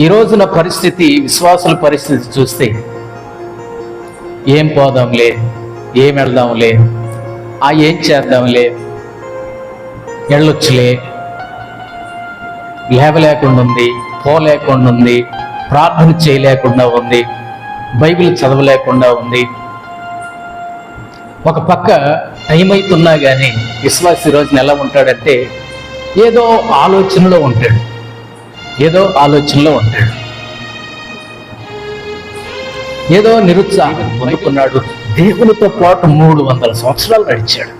ఈ రోజున పరిస్థితి, విశ్వాసుల పరిస్థితి చూస్తే ఏం పోదాంలే, ఏం వెళ్దాంలే, ఏం చేద్దాంలే, వెళ్ళొచ్చులే, లేవలేకుండా ఉంది, పోలేకుండా ఉంది, ప్రార్థన చేయలేకుండా ఉంది, బైబిల్ చదవలేకుండా ఉంది. ఒక పక్క టైం అవుతున్నా కానీ విశ్వాసి రోజున ఎలా ఉంటాడంటే ఏదో ఆలోచనలో ఉంటాడు, ఏదో నిరుత్సాహం పొందుకున్నాడు. దేవునితో పాటు 300 సంవత్సరాలు నడిచాడు.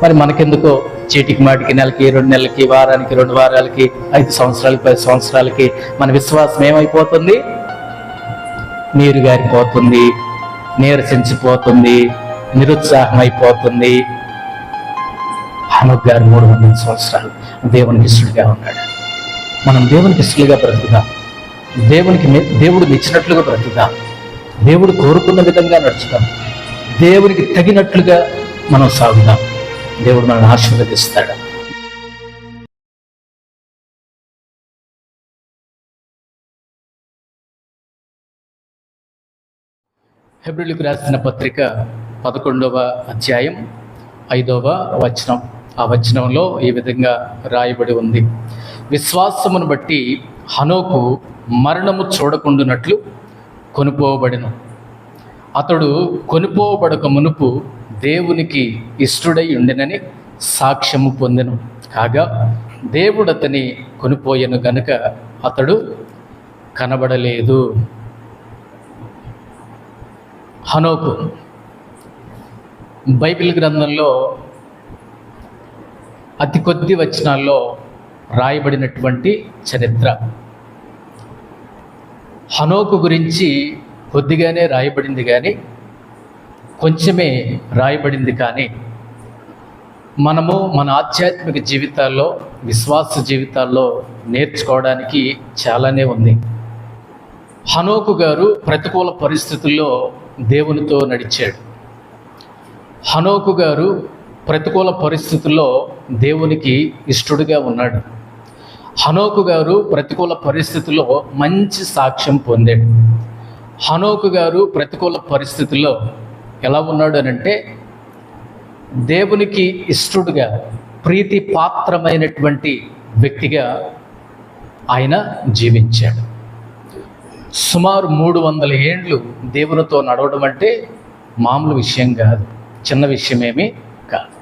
మరి మనకెందుకో చీటికి మాటికి నెలకి, 2 నెలలకి, వారానికి, 2 వారాలకి, 5 సంవత్సరాలకి, 10 సంవత్సరాలకి మన విశ్వాసం ఏమైపోతుంది? నీరు గారిపోతుంది, నీరసించిపోతుంది, నిరుత్సాహం అయిపోతుంది. హనోక్ గారు 300 సంవత్సరాలు దేవునికి ఇష్టడుగా ఉన్నాడు. మనం దేవునికి ఇష్టలుగా బ్రతుకుదాం, దేవుడు మెచ్చినట్లుగా బ్రతుకుదాం, దేవుడు కోరుకున్న విధంగా నడుచుదాం, దేవునికి తగినట్లుగా మనం సాగుదాం. దేవుడు మనల్ని ఆశీర్వదిస్తాడు. హెబ్రీయులకు రాసిన పత్రిక 11వ అధ్యాయం 5వ వచనం. ఆ వచనంలో ఈ విధంగా రాయబడి ఉంది: విశ్వాసమును బట్టి హనోకు మరణము చూడకుండునట్లు కొనుపోబడెను. అతడు కొనుపోబడక మునుపు దేవునికి ఇష్టడై ఉండెనని సాక్ష్యము పొందెను. కాగా దేవుడు అతని కొనిపోయెను గనుక అతడు కనబడలేదు. హనోకు బైబిల్ గ్రంథంలో అతి కొద్ది వచనాల్లో రాయబడినటువంటి చరిత్ర. హనోకు గురించి కొద్దిగానే రాయబడింది, కానీ కొంచెమే రాయబడింది. కానీ మనము మన ఆధ్యాత్మిక జీవితాల్లో, విశ్వాస జీవితాల్లో నేర్చుకోవడానికి చాలానే ఉంది. హనోకు గారు ప్రతికూల పరిస్థితుల్లో దేవునితో నడిచాడు. హనోకు గారు ప్రతికూల పరిస్థితుల్లో దేవునికి ఇష్టడుగా ఉన్నాడు. హనోకు గారు ప్రతికూల పరిస్థితుల్లో మంచి సాక్ష్యం పొందాడు. హనోకు గారు ప్రతికూల పరిస్థితుల్లో ఎలా ఉన్నాడు అనంటే దేవునికి ఇష్టడుగా, ప్రీతి పాత్రమైనటువంటి వ్యక్తిగా ఆయన జీవించాడు. సుమారు 300 ఏండ్లు దేవునితో నడవడం అంటే మామూలు విషయం కాదు, చిన్న విషయమేమీ కాదు.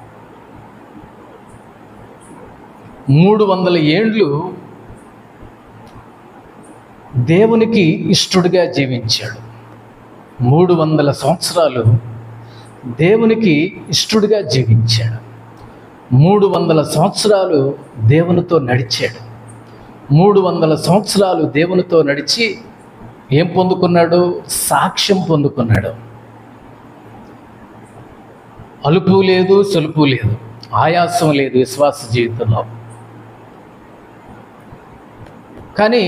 300 ఏండ్లు దేవునికి ఇష్టడుగా జీవించాడు. 300 సంవత్సరాలు దేవునికి ఇష్టడుగా జీవించాడు. 300 సంవత్సరాలు దేవునితో నడిచాడు. 300 సంవత్సరాలు దేవునితో నడిచి ఏం పొందుకున్నాడు? సాక్ష్యం పొందుకున్నాడు. అలుపు లేదు, సొలుపు లేదు, ఆయాసం లేదు విశ్వాస జీవితంలో. కానీ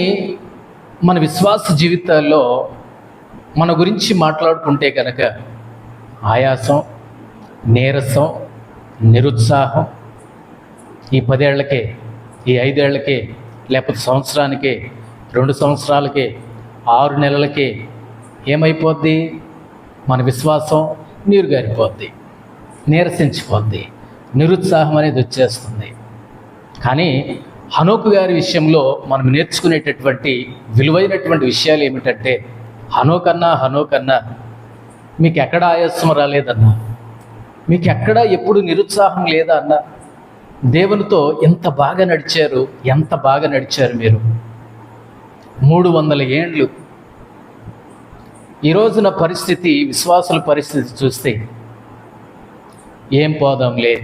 మన విశ్వాస జీవితాల్లో మన గురించి మాట్లాడుకుంటే కనుక ఆయాసం, నీరసం, నిరుత్సాహం ఈ 10 ఏళ్లకే, ఈ 5 ఏళ్లకే, లేకపోతే సంవత్సరానికే, 2 సంవత్సరాలకే, 6 నెలలకే ఏమైపోద్ది? మన విశ్వాసం నీరు గారిపోద్ది, నీరసించిపోద్ది, నిరుత్సాహం అనేది వచ్చేస్తుంది. కానీ హనోకు గారి విషయంలో మనం నేర్చుకునేటటువంటి విలువైనటువంటి విషయాలు ఏమిటంటే, హనోకన్నా మీకు ఎక్కడ ఆయాసం రాలేదన్నా, మీకు ఎక్కడ ఎప్పుడు నిరుత్సాహం లేదా అన్నా, దేవునితో ఎంత బాగా నడిచారు మీరు. 300 ఏండ్లు. ఈ రోజున పరిస్థితి, విశ్వాసుల పరిస్థితి చూస్తే ఏం పోదాంలే,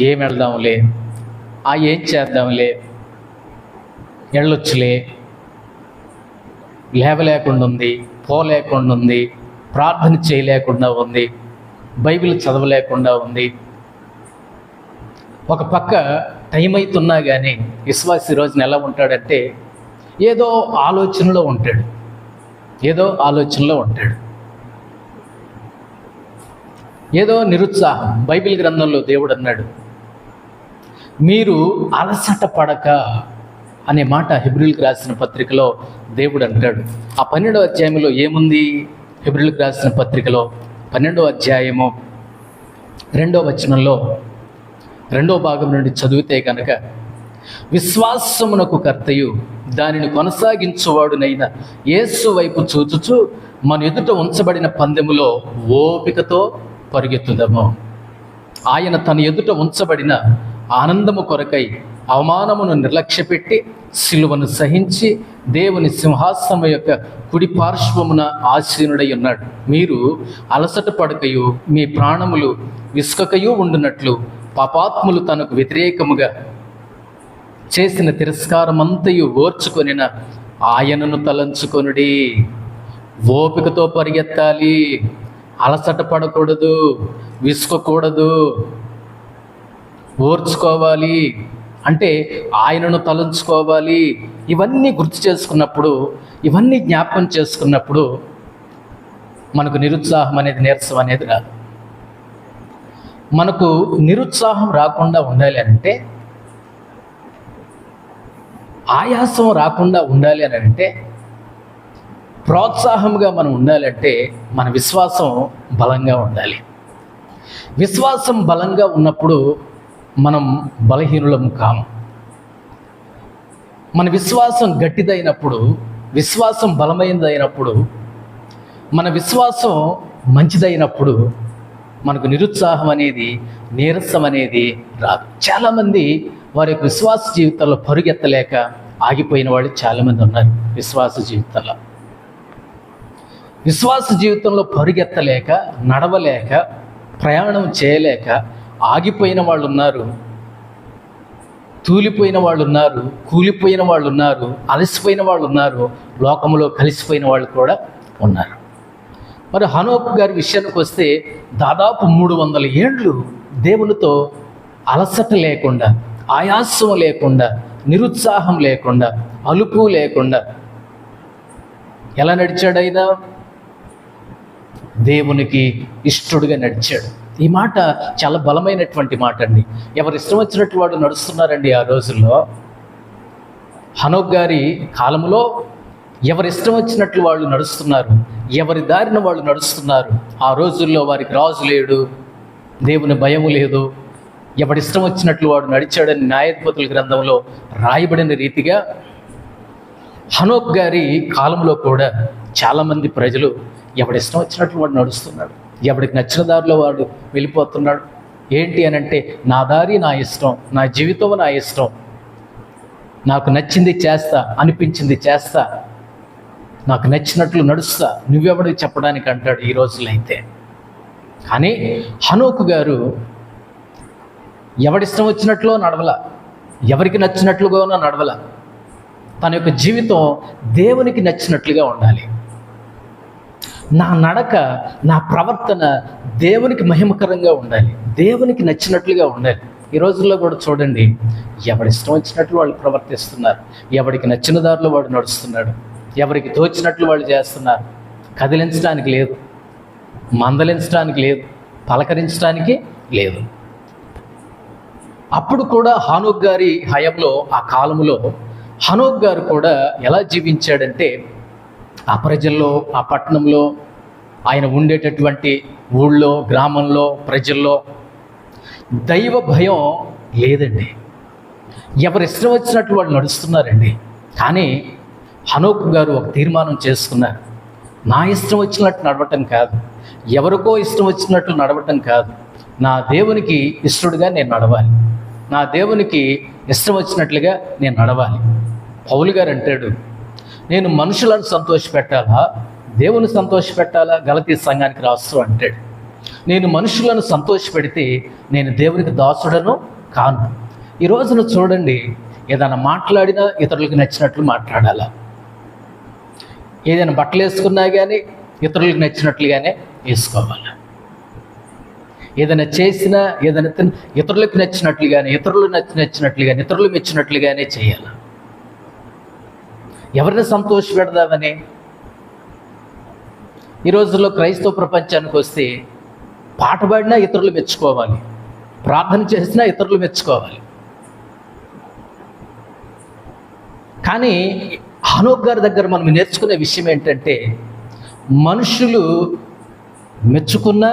ఏం వెళ్దాంలే, ఏం చేద్దాంలే, వెళ్ళొచ్చులే, లేవలేకుండా ఉంది, పోలేకుండా ఉంది, ప్రార్థన చేయలేకుండా ఉంది, బైబిల్ చదవలేకుండా ఉంది. ఒక పక్క టైం అవుతున్నా కానీ విశ్వాసి రోజున ఎలా ఉంటాడంటే ఏదో ఆలోచనలో ఉంటాడు. ఏదో నిరుత్సాహం. బైబిల్ గ్రంథంలో దేవుడు అన్నాడు, మీరు అలసట పడక అనే మాట హెబ్రీయులకు రాసిన పత్రికలో దేవుడు అంటాడు. ఆ 12వ అధ్యాయంలో ఏముంది? హెబ్రీయులకు రాసిన పత్రికలో 12వ అధ్యాయము 2వ వచనంలో 2వ భాగం నుండి చదివితే కనుక, విశ్వాసమునకు కర్తయు దానిని కొనసాగించువాడునైన యేసు వైపు చూచుచు మన ఎదుట ఉంచబడిన పందెములో ఓపికతో పరిగెత్తుదము. ఆయన తన ఎదుట ఉంచబడిన ఆనందము కొరకై అవమానమును నిర్లక్ష్యపెట్టి సిలువను సహించి దేవుని సింహాసనం యొక్క కుడి పార్శ్వమున ఆసీనుడై ఉన్నాడు. మీరు అలసట పడకయు మీ ప్రాణములు విసుకకయు ఉండునట్లు పాపాత్ములు తనకు వ్యతిరేకముగా చేసిన తిరస్కారమంతయు ఓర్చుకొనిన ఆయనను తలంచుకొనుడి. ఓపికతో పరిగెత్తాలి, అలసట పడకూడదు, విసుకకూడదు, ఓర్చుకోవాలి. అంటే ఆయనను తలంచుకోవాలి. ఇవన్నీ గుర్తు చేసుకున్నప్పుడు, ఇవన్నీ జ్ఞాపకం చేసుకున్నప్పుడు మనకు నిరుత్సాహం అనేది, నీరసం అనేది రాదు. మనకు నిరుత్సాహం రాకుండా ఉండాలి అంటే, ఆయాసం రాకుండా ఉండాలి అని అంటే, ప్రోత్సాహంగా మనం ఉండాలంటే మన విశ్వాసం బలంగా ఉండాలి. విశ్వాసం బలంగా ఉన్నప్పుడు మనం బలహీనులము కాము. మన విశ్వాసం గట్టిదైనప్పుడు, విశ్వాసం బలమైనదైనప్పుడు, మన విశ్వాసం మంచిదైనప్పుడు మనకు నిరుత్సాహం అనేది, నీరసం అనేది రాదు. చాలామంది వారి యొక్క విశ్వాస జీవితంలో పరుగెత్తలేక ఆగిపోయిన వాళ్ళు చాలామంది ఉన్నారు. విశ్వాస జీవితంలో పరుగెత్తలేక, నడవలేక, ప్రయాణం చేయలేక ఆగిపోయిన వాళ్ళు ఉన్నారు, తూలిపోయిన వాళ్ళు ఉన్నారు, కూలిపోయిన వాళ్ళు ఉన్నారు, అలసిపోయిన వాళ్ళు ఉన్నారు, లోకంలో కలిసిపోయిన వాళ్ళు కూడా ఉన్నారు. మరి హనోకు గారి విషయానికి వస్తే దాదాపు 300 ఏళ్ళు దేవునితో అలసట లేకుండా, ఆయాసం లేకుండా, నిరుత్సాహం లేకుండా, అలుపు లేకుండా ఎలా నడిచాడైనా? దేవునికి ఇష్టడుగా నడిచాడు. ఈ మాట చాలా బలమైనటువంటి మాట అండి. ఎవరు ఇష్టం వచ్చినట్టు వాడు నడుస్తున్నారండి ఆ రోజుల్లో. హనోక్ గారి కాలంలో ఎవరి ఇష్టం వచ్చినట్లు వాళ్ళు నడుస్తున్నారు, ఎవరి దారిన వాళ్ళు నడుస్తున్నారు. ఆ రోజుల్లో వారికి రాజు లేడు, దేవుని భయము లేదు, ఎవడిష్టం వచ్చినట్లు వాడు నడిచాడని న్యాయాధిపతుల గ్రంథంలో రాయబడిన రీతిగా హనోక్ గారి కాలంలో కూడా చాలామంది ప్రజలు ఎవడిష్టం వచ్చినట్లు వాడు నడుస్తున్నాడు, ఎవడికి నచ్చిన దారిలో వాడు వెళ్ళిపోతున్నాడు. ఏంటి అని అంటే, నా దారి నా ఇష్టం, నా జీవితం నా ఇష్టం, నాకు నచ్చింది చేస్తా, అనిపించింది చేస్తా, నాకు నచ్చినట్లు నడుస్తా, నువ్వెవడికి చెప్పడానికి అంటాడు ఈ రోజుల్లో అయితే. కానీ హనోకు గారు ఎవడిష్టం వచ్చినట్లో నడవల, ఎవరికి నచ్చినట్లుగానో నడవల. తన యొక్క జీవితం దేవునికి నచ్చినట్లుగా ఉండాలి. నా నడక, నా ప్రవర్తన దేవునికి మహిమకరంగా ఉండాలి, దేవునికి నచ్చినట్లుగా ఉండాలి. ఈ రోజుల్లో కూడా చూడండి, ఎవడిష్టం వచ్చినట్లు వాళ్ళు ప్రవర్తిస్తున్నారు, ఎవడికి నచ్చిన దారిలో వాడు నడుస్తున్నాడు, ఎవరికి తోచినట్లు వాళ్ళు చేస్తున్నారు. కదిలించడానికి లేదు, మందలించడానికి లేదు, పలకరించడానికి లేదు. అప్పుడు కూడా హనోక్ గారి హయంలో, ఆ కాలంలో హనోక్ గారు కూడా ఎలా జీవించాడంటే, ఆ ప్రజల్లో, ఆ పట్టణంలో, ఆయన ఉండేటటువంటి ఊళ్ళో, గ్రామంలో, ప్రజల్లో దైవ భయం లేదండి. ఎవరు ఇష్టం వచ్చినట్లు వాళ్ళు నడుస్తున్నారండి. కానీ హనోక్ గారు ఒక తీర్మానం చేసుకున్నారు. నా ఇష్టం వచ్చినట్టు నడవటం కాదు, ఎవరికో ఇష్టం వచ్చినట్లు నడవటం కాదు, నా దేవునికి ఇష్టడుగా నేను నడవాలి, నా దేవునికి ఇష్టం వచ్చినట్లుగా నేను నడవాలి. పౌలు గారు అంటాడు, నేను మనుషులను సంతోషపెట్టాలా, దేవుని సంతోషపెట్టాలా? గలతీ సంఘానికి రాస్తూ అంటాడు, నేను మనుషులను సంతోషపెడితే నేను దేవునికి దాసుడను కాను. ఈ రోజున చూడండి, ఏదైనా మాట్లాడినా ఇతరులకు నచ్చినట్లు మాట్లాడాలా, ఏదైనా బట్టలు వేసుకున్నా కానీ ఇతరులకు నచ్చినట్లుగానే వేసుకోవాలి, ఏదైనా చేసినా, ఏదైనా ఇతరులకు నచ్చినట్లుగానే, ఇతరులు నచ్చినట్లుగానే, ఇతరులు మెచ్చినట్లుగానే చేయాలి. ఎవరిని సంతోషపెడదామని? ఈ రోజుల్లో క్రైస్తవ ప్రపంచానికి వస్తే పాట పాడినా ఇతరులు మెచ్చుకోవాలి, ప్రార్థన చేసినా ఇతరులు మెచ్చుకోవాలి. కానీ హనోక్ గారి దగ్గర మనం నేర్చుకునే విషయం ఏంటంటే, మనుషులు మెచ్చుకున్నా,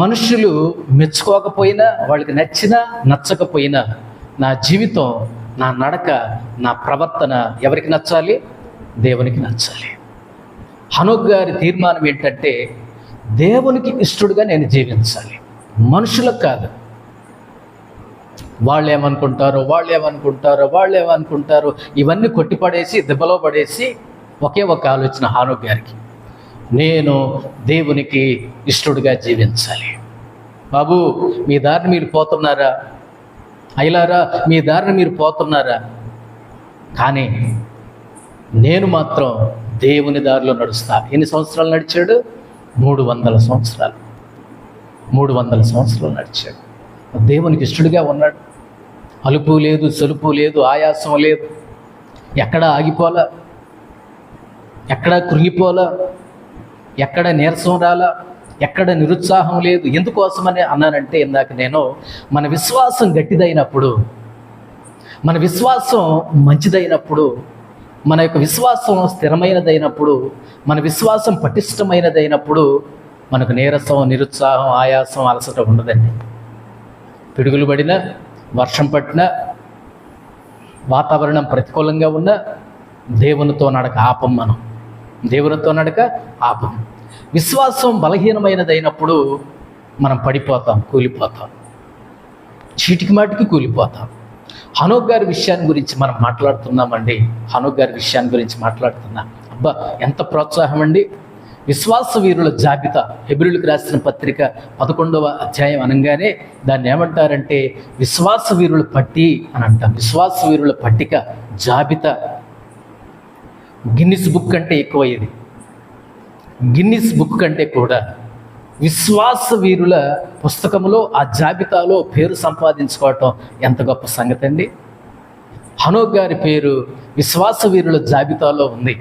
మనుషులు మెచ్చుకోకపోయినా, వాళ్ళకి నచ్చినా నచ్చకపోయినా, నా జీవితం, నా నడక, నా ప్రవర్తన ఎవరికి నచ్చాలి? దేవునికి నచ్చాలి. హనోక్ గారి తీర్మానం ఏంటంటే, దేవునికి ఇష్టడుగా నేను జీవించాలి, మనుషులకు కాదు. వాళ్ళు ఏమనుకుంటారో ఇవన్నీ కొట్టిపడేసి, దెబ్బలో పడేసి ఒకే ఒక ఆలోచన హనోక్ గారికి, నేను దేవునికి ఇష్టడుగా జీవించాలి. బాబు, మీ దారిని మీరు పోతున్నారా? అయ్యలారా, మీ దారిని మీరు పోతున్నారా? కానీ నేను మాత్రం దేవుని దారిలో నడుస్తా. ఎన్ని సంవత్సరాలు నడిచాడు? 300 సంవత్సరాలు. 300 సంవత్సరాలు నడిచాడు. దేవునికి ఇష్టడుగా ఉన్నాడు. అలుపు లేదు, సొలుపు లేదు, ఆయాసం లేదు, ఎక్కడ ఆగిపోలా, ఎక్కడ కృంగిపోలా, ఎక్కడ నీరసం రాలా, ఎక్కడ నిరుత్సాహం లేదు. ఎందుకోసమని అన్నానంటే, ఇందాక నేను మన విశ్వాసం గట్టిదైనప్పుడు, మన విశ్వాసం మంచిదైనప్పుడు, మన యొక్క విశ్వాసం స్థిరమైనదైనప్పుడు, మన విశ్వాసం పటిష్టమైనదైనప్పుడు మనకు నీరసం, నిరుత్సాహం, ఆయాసం, అలసట ఉండదండి. పిడుగులు పడినా, వర్షం పట్టినా, వాతావరణం ప్రతికూలంగా ఉన్నా దేవునితో నడక ఆపం. మనం దేవునితో నడక ఆపం. విశ్వాసం బలహీనమైనదైనప్పుడు మనం పడిపోతాం, కూలిపోతాం, చీటికి మాటికి కూలిపోతాం. హనోక్ గారి విషయాన్ని గురించి మనం మాట్లాడుతున్నామండి. హనోక్ గారి విషయాన్ని గురించి మాట్లాడుతున్నాం. అబ్బా, ఎంత ప్రోత్సాహం అండి! విశ్వాస వీరుల జాబితా, హెబ్రీయులకు రాసిన పత్రిక 11వ అధ్యాయం అనగానే దాన్ని ఏమంటారంటే విశ్వాస వీరుల పట్టి అని అంటాం. విశ్వాస వీరుల పట్టిక, జాబితా. గిన్నిస్ బుక్ కంటే ఎక్కువ ఇది. గిన్నిస్ బుక్ కంటే కూడా విశ్వాస వీరుల పుస్తకంలో, ఆ జాబితాలో పేరు సంపాదించుకోవటం ఎంత గొప్ప సంగతి అండి. హనోక్ గారి పేరు విశ్వాస వీరుల జాబితాలో ఉంది.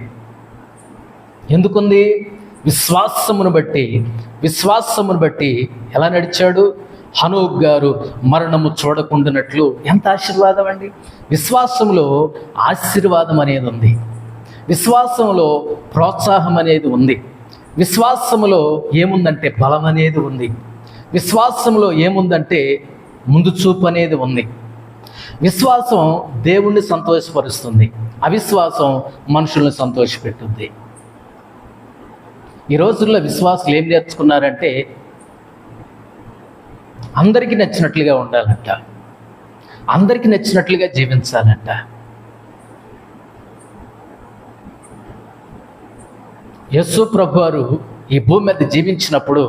ఎందుకుంది? విశ్వాసమును బట్టి ఎలా నడిచాడు? హనోక్ గారు మరణము చూడకుండానట్లు. ఎంత ఆశీర్వాదం అండి! విశ్వాసంలో ఆశీర్వాదం అనేది ఉంది, విశ్వాసంలో ప్రోత్సాహం అనేది ఉంది, విశ్వాసములో ఏముందంటే బలం అనేది ఉంది, విశ్వాసంలో ఏముందంటే ముందు చూపు అనేది ఉంది. విశ్వాసం దేవుణ్ణి సంతోషపరుస్తుంది, అవిశ్వాసం మనుషుల్ని సంతోషపెట్టుద్ది. ఈ రోజుల్లో విశ్వాసులు ఏం నేర్చుకున్నారంటే అందరికీ నచ్చినట్లుగా ఉండాలంట, అందరికీ నచ్చినట్లుగా జీవించాలంట. యేసు ప్రభువారు ఈ భూమి మీద జీవించినప్పుడు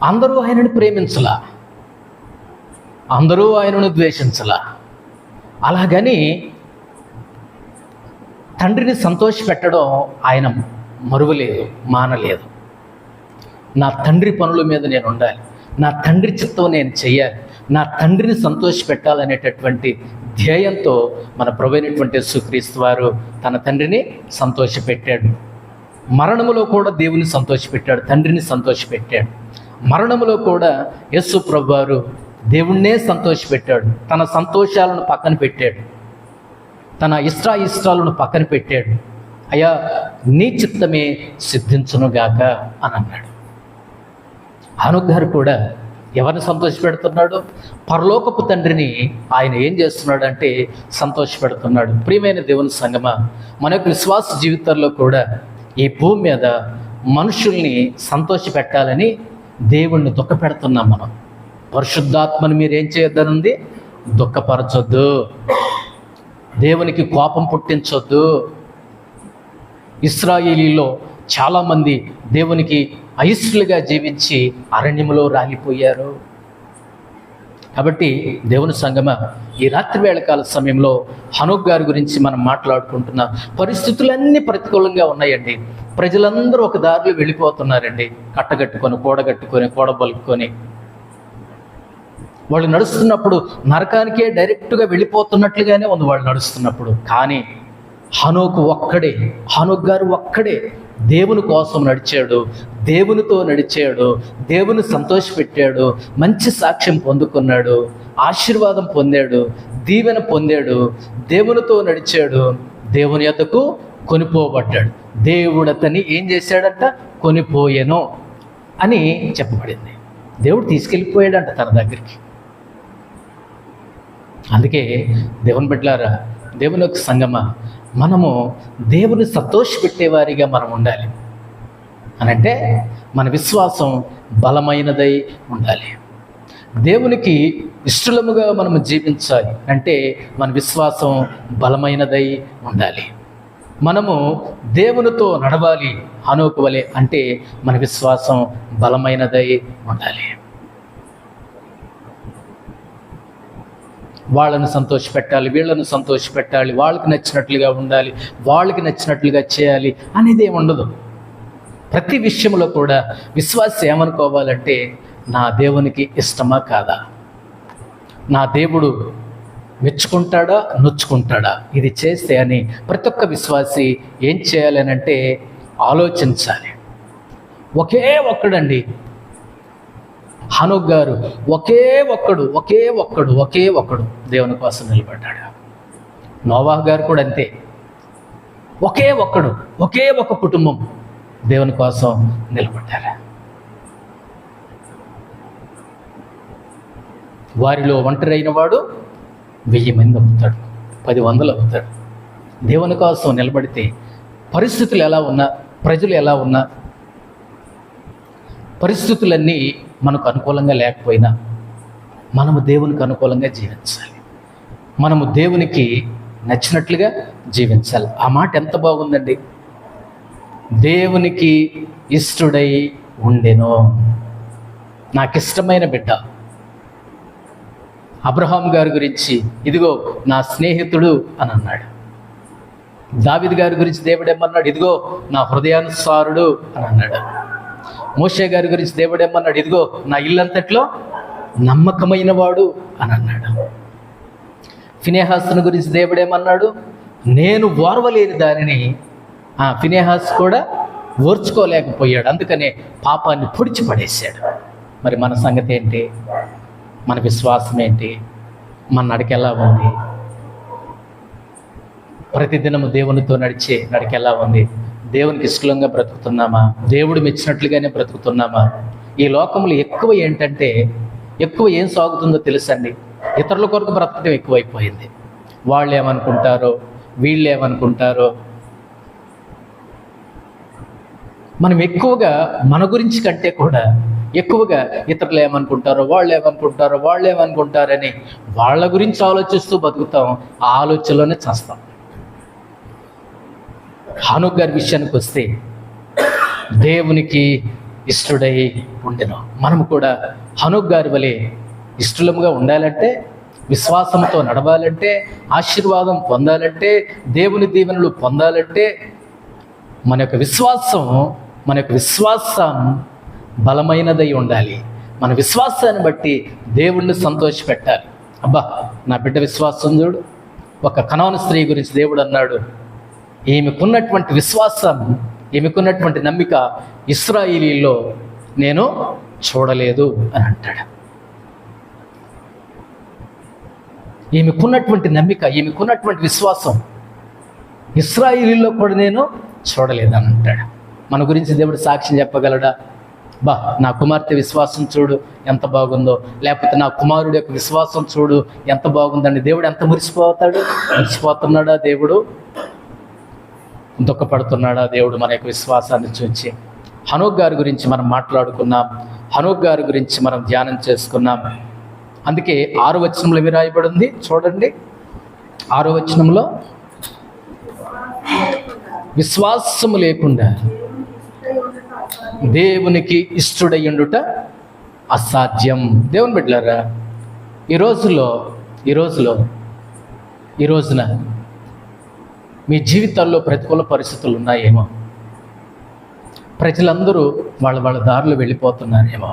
అందరూ ఆయనను ప్రేమించలా, అందరూ ఆయనను ద్వేషించలా. అలాగని తండ్రిని సంతోషపెట్టడం ఆయన మరువలేదు, మానలేదు. నా తండ్రి పనుల మీద నేను ఉండాలి, నా తండ్రి చిత్తం నేను చెయ్యాలి, నా తండ్రిని సంతోషపెట్టాలనేటటువంటి ధ్యేయంతో మన ప్రభువైనటువంటి యేసుక్రీస్తు వారు తన తండ్రిని సంతోషపెట్టాడు. మరణములో కూడా దేవుని సంతోషపెట్టాడు, తండ్రిని సంతోషపెట్టాడు. మరణములో కూడా యేసు ప్రభువారు దేవుణ్ణే సంతోషపెట్టాడు. తన సంతోషాలను పక్కన పెట్టాడు, తన ఇష్టాలను పక్కన పెట్టాడు. అయ్యా, నీ చిత్తమే సిద్ధించునుగాక అని అన్నాడు. హనోక్ గారు కూడా ఎవరిని సంతోషపెడుతున్నాడు? పరలోకపు తండ్రిని ఆయన ఏం చేస్తున్నాడు అంటే సంతోషపెడుతున్నాడు. ప్రియమైన దేవుని సంగమా, మన యొక్క విశ్వాస జీవితాల్లో కూడా ఈ భూమి మీద మనుషుల్ని సంతోషపెట్టాలని దేవుణ్ణి దుఃఖపెడుతున్నాం మనం. పరిశుద్ధాత్మను మీరేం చేయొద్దనుంది? దుఃఖపరచొద్దు, దేవునికి కోపం పుట్టించొద్దు. ఇశ్రాయేలీలో చాలామంది దేవునికి అయిష్టులుగా జీవించి అరణ్యములో రాలిపోయారు. కాబట్టి దేవుని సంగమ, ఈ రాత్రి వేళకాల సమయంలో హనోక్ గారి గురించి మనం మాట్లాడుకుంటున్నాం. పరిస్థితులన్నీ ప్రతికూలంగా ఉన్నాయండి. ప్రజలందరూ ఒక దారిలో వెళ్ళిపోతున్నారండి, కట్టగట్టుకొని, కూడబలుకొని. వాళ్ళు నడుస్తున్నప్పుడు నరకానికే డైరెక్ట్గా వెళ్ళిపోతున్నట్లుగానే ఉంది వాళ్ళు నడుస్తున్నప్పుడు. కానీ హనోక్ గారు ఒక్కడే దేవుని కోసం నడిచాడు, దేవునితో నడిచాడు, దేవుని సంతోషపెట్టాడు, మంచి సాక్ష్యం పొందుకున్నాడు. ఆశీర్వాదం పొందాడు, దీవెన పొందాడు, దేవునితో నడిచాడు, దేవుని యొద్దకు కొనిపోబడ్డాడు. దేవుడు అతన్ని ఏం చేశాడంట? కొనిపోయెను అని చెప్పబడింది. దేవుడు తీసుకెళ్ళిపోయాడంట తన దగ్గరికి. అందుకే దేవుని బిడ్డలారా, దేవుని యొక్క సంగమా, మనము దేవుని సంతోషపెట్టేవారిగా మనం ఉండాలి. అనంటే మన విశ్వాసం బలమైనదై ఉండాలి. దేవునికి ఇష్టలముగా మనము జీవించాలి అంటే మన విశ్వాసం బలమైనదై ఉండాలి. మనము దేవునితో నడవాలి హనోకు వలె అంటే మన విశ్వాసం బలమైనదై ఉండాలి. వాళ్ళను సంతోషపెట్టాలి, వీళ్ళను సంతోషపెట్టాలి, వాళ్ళకి నచ్చినట్లుగా ఉండాలి, వాళ్ళకి నచ్చినట్లుగా చేయాలి అనేది ఏమి ఉండదు. ప్రతి విషయంలో కూడా విశ్వాసం ఏమనుకోవాలంటే, నా దేవునికి ఇష్టమా కాదా, నా దేవుడు మెచ్చుకుంటాడా నొచ్చుకుంటాడా, ఇది చేస్తే అని ప్రతి ఒక్క విశ్వాసి ఏం చేయాలి అంటే ఆలోచించాలి. ఒకే ఒక్కడండి హనోక్ గారు, ఒకే ఒక్కడు దేవుని కోసం నిలబడ్డాడు. నోవాహు గారు కూడా అంతే, ఒకే ఒక కుటుంబం దేవుని కోసం నిలబడ్డారు. వారిలో ఒంటరైన వాడు 1000 మంది అవుతాడు, 10,100 అవుతాడు. దేవుని కోసం నిలబడితే పరిస్థితులు ఎలా ఉన్నా, ప్రజలు ఎలా ఉన్నా, పరిస్థితులన్నీ మనకు అనుకూలంగా లేకపోయినా మనము దేవునికి అనుకూలంగా జీవించాలి. మనము దేవునికి నచ్చినట్లుగా జీవించాలి. ఆ మాట ఎంత బాగుందండి. దేవునికి ఇష్టడై ఉండెను. నాకు ఇష్టమైన బిడ్డ. అబ్రహాం గారి గురించి ఇదిగో నా స్నేహితుడు అని అన్నాడు. దావీదు గారి గురించి దేవుడు ఏమన్నాడు? ఇదిగో నా హృదయానుసారుడు అని అన్నాడు. మోషే గారి గురించి దేవుడు ఏమన్నాడు? ఇదిగో నా ఇల్లంతట్లో నమ్మకమైన వాడు అని అన్నాడు. ఫినెహాసును గురించి దేవుడు ఏమన్నాడు? నేను ఓర్వలేని దానిని ఫినెహాస్ కూడా ఓర్చుకోలేకపోయాడు, అందుకనే పాపాన్ని పొడిచి పడేశాడు. మరి మన సంగతి ఏంటి? మన విశ్వాసం ఏంటి? మన నడక ఎలా ఉంది? ప్రతిదినము దేవునితో నడిచే నడక ఎలా ఉంది? దేవునికి ఇష్టంగా బ్రతుకుతున్నామా? దేవుడు మెచ్చినట్లుగానే బ్రతుకుతున్నామా? ఈ లోకంలో ఎక్కువ ఏం సాగుతుందో తెలుసండి. ఇతరుల కొరకు బ్రతకడం ఎక్కువైపోయింది. వాళ్ళు ఏమనుకుంటారో, వీళ్ళు ఏమనుకుంటారో. మనం ఎక్కువగా మన గురించి కంటే కూడా ఎక్కువగా ఇతరులు ఏమనుకుంటారో, వాళ్ళు ఏమనుకుంటారని వాళ్ళ గురించి ఆలోచిస్తూ బతుకుతాం. ఆ ఆలోచనలోనే చేస్తాం. హనోక్ గారి విషయానికి వస్తే దేవునికి ఇష్టడై ఉండెను. మనము కూడా హనోక్ గారి వలె ఇష్టలముగా ఉండాలంటే, విశ్వాసంతో నడవాలంటే, ఆశీర్వాదం పొందాలంటే, దేవుని దీవెనలు పొందాలంటే మన యొక్క విశ్వాసం బలమైనదై ఉండాలి. మన విశ్వాసాన్ని బట్టి దేవుణ్ణి సంతోషపెట్టాలి. అబ్బా, నా బిడ్డ విశ్వాసం చూడు. ఒక కనాను స్త్రీ గురించి దేవుడు అన్నాడు, ఈమెకున్నటువంటి విశ్వాసం, ఈమెకున్నటువంటి నమ్మిక ఇశ్రాయేలీలో నేను చూడలేదు అని అంటాడు. ఈమెకున్నటువంటి నమ్మిక, ఈమెకున్నటువంటి విశ్వాసం ఇశ్రాయేలీలో కూడా నేను చూడలేదని అంటాడు. మన గురించి దేవుడు సాక్ష్యం చెప్పగలడా? బా, నా కుమార్తె విశ్వాసం చూడు ఎంత బాగుందో, లేకపోతే నా కుమారుడు యొక్క విశ్వాసం చూడు ఎంత బాగుందండి. దేవుడు ఎంత మురిసిపోతున్నాడా? దేవుడు దుఃఖపడుతున్నాడా? దేవుడు మన యొక్క విశ్వాసాన్ని చూచి. హనోక్ గారి గురించి మనం మాట్లాడుకున్నాం, హనోక్ గారి గురించి మనం ధ్యానం చేసుకున్నాం. అందుకే 6వ వచనంలో రాయబడి ఉంది చూడండి. 6వ వచనంలో, విశ్వాసము లేకుండా దేవునికి ఇష్టడయ్యుండుట అసాధ్యం. దేవుని బిడ్డలారా, ఈ రోజున మీ జీవితాల్లో ప్రతికూల పరిస్థితులు ఉన్నాయేమో, ప్రజలందరూ వాళ్ళ దారిలో వెళ్ళిపోతున్నారేమో,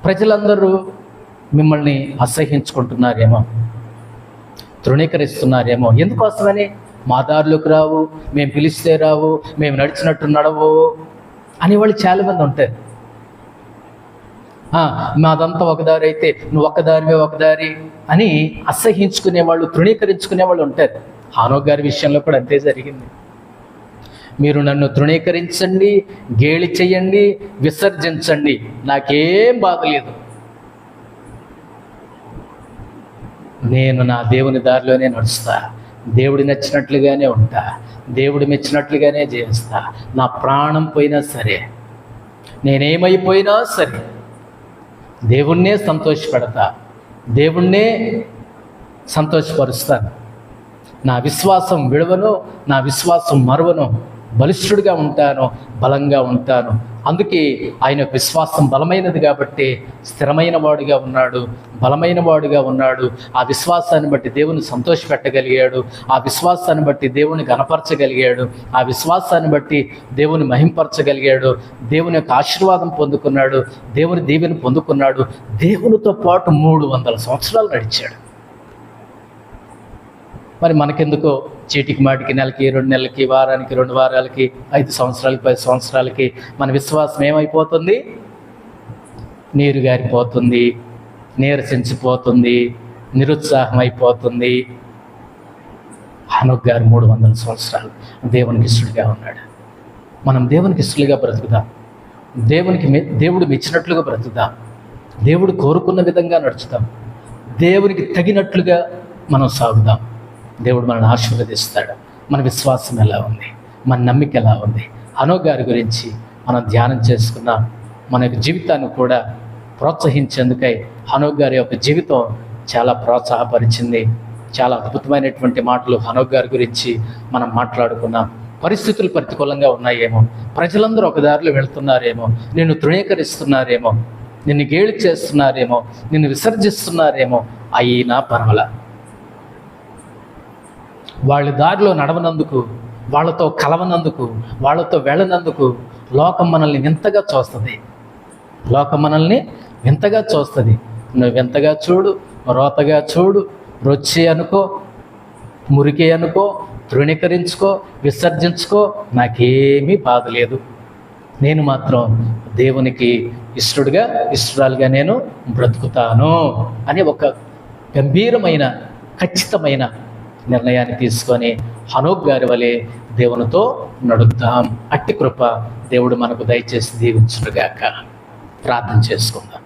ప్రజలందరూ మిమ్మల్ని అసహ్యించుకుంటున్నారేమో, తృణీకరిస్తున్నారేమో. ఎందుకోసమని? మా దారిలోకి రావు, మేము పిలిస్తే రావు, మేము నడిచినట్టు నడవు అనేవాళ్ళు చాలామంది ఉంటారు. మాదంతా ఒకదారి అయితే నువ్వు ఒక్కదారివే ఒకదారి అని అసహించుకునే వాళ్ళు, తృణీకరించుకునే వాళ్ళు ఉంటారు. హానోకు గారి విషయంలో కూడా అంతే జరిగింది. మీరు నన్ను తృణీకరించండి, గేలి చెయ్యండి, విసర్జించండి, నాకేం బాధ లేదు, నేను నా దేవుని దారిలోనే నడుస్తా, దేవుడి నచ్చినట్లుగానే ఉంటా, దేవుడు మెచ్చినట్లుగానే జీవిస్తా, నా ప్రాణం పోయినా సరే, నేనేమైపోయినా సరే దేవుణ్ణే సంతోషపెడతా, దేవుణ్ణే సంతోషపరుస్తాను, నా విశ్వాసం విడవను, నా విశ్వాసం మరువను, బలిష్ఠుడిగా ఉంటాను, బలంగా ఉంటాను. అందుకే ఆయన విశ్వాసం బలమైనది కాబట్టి స్థిరమైన వాడుగా ఉన్నాడు, బలమైన వాడుగా ఉన్నాడు. ఆ విశ్వాసాన్ని బట్టి దేవుని సంతోషపెట్టగలిగాడు, ఆ విశ్వాసాన్ని బట్టి దేవుని గణపరచగలిగాడు, ఆ విశ్వాసాన్ని బట్టి దేవుని మహింపరచగలిగాడు, దేవుని యొక్క ఆశీర్వాదం పొందుకున్నాడు, దేవుని దీవెని పొందుకున్నాడు. దేవునితో పాటు 300 సంవత్సరాలు నడిచాడు. మరి మనకెందుకో చీటికి మాటికి నెలకి 2 నెలలకి, వారానికి 2 వారాలకి, 5 సంవత్సరాలకి 10 సంవత్సరాలకి మన విశ్వాసం ఏమైపోతుంది? నీరు గారిపోతుంది, నీరసించిపోతుంది, నిరుత్సాహం అయిపోతుంది. హనోకు గారు 300 సంవత్సరాలు దేవునికి ఇష్టడుగా ఉన్నాడు. మనం దేవునికి ఇష్టలుగా బ్రతుకుదాం, దేవుడు మెచ్చినట్లుగా బ్రతుకుదాం, దేవుడు కోరుకున్న విధంగా నడుచుదాం, దేవునికి తగినట్లుగా మనం సాగుదాం. దేవుడు మనల్ని ఆశీర్వదిస్తాడు. మన విశ్వాసం ఎలా ఉంది, మన నమ్మిక ఎలా ఉంది? హనోకు గారి గురించి మనం ధ్యానం చేసుకున్నాం. మన యొక్క జీవితాన్ని కూడా ప్రోత్సహించేందుకై హనోకు గారి యొక్క జీవితం చాలా ప్రోత్సాహపరిచింది. చాలా అద్భుతమైనటువంటి మాటలు హనోకు గారి గురించి మనం మాట్లాడుకున్నాం. పరిస్థితులు ప్రతికూలంగా ఉన్నాయేమో, ప్రజలందరూ ఒక దారిలో వెళ్తున్నారేమో, నిన్ను తృణీకరిస్తున్నారేమో, నిన్ను గేలి చేస్తున్నారేమో, నిన్ను విసర్జిస్తున్నారేమో, అయినా పర్వాలా. వాళ్ళ దారిలో నడవనందుకు, వాళ్ళతో కలవనందుకు, వాళ్ళతో వెళ్ళనందుకు లోకం మనల్ని వింతగా చూస్తుంది. లోకం మనల్ని వింతగా చూస్తుంది. నువ్వు వింతగా చూడు, రోతగా చూడు, రొచ్చి అనుకో, మురికి అనుకో, తృణీకరించుకో, విసర్జించుకో, నాకేమీ బాధ లేదు. నేను మాత్రం దేవునికి ఇష్టడుగా నేను బ్రతుకుతాను అని ఒక గంభీరమైన, ఖచ్చితమైన నిర్ణయాన్ని తీసుకొని హనోకు గారి వలె దేవునితో నడుద్దాం. అట్టి కృప దేవుడు మనకు దయచేసి దీవించునుగాక. ప్రార్థన చేసుకుందాం.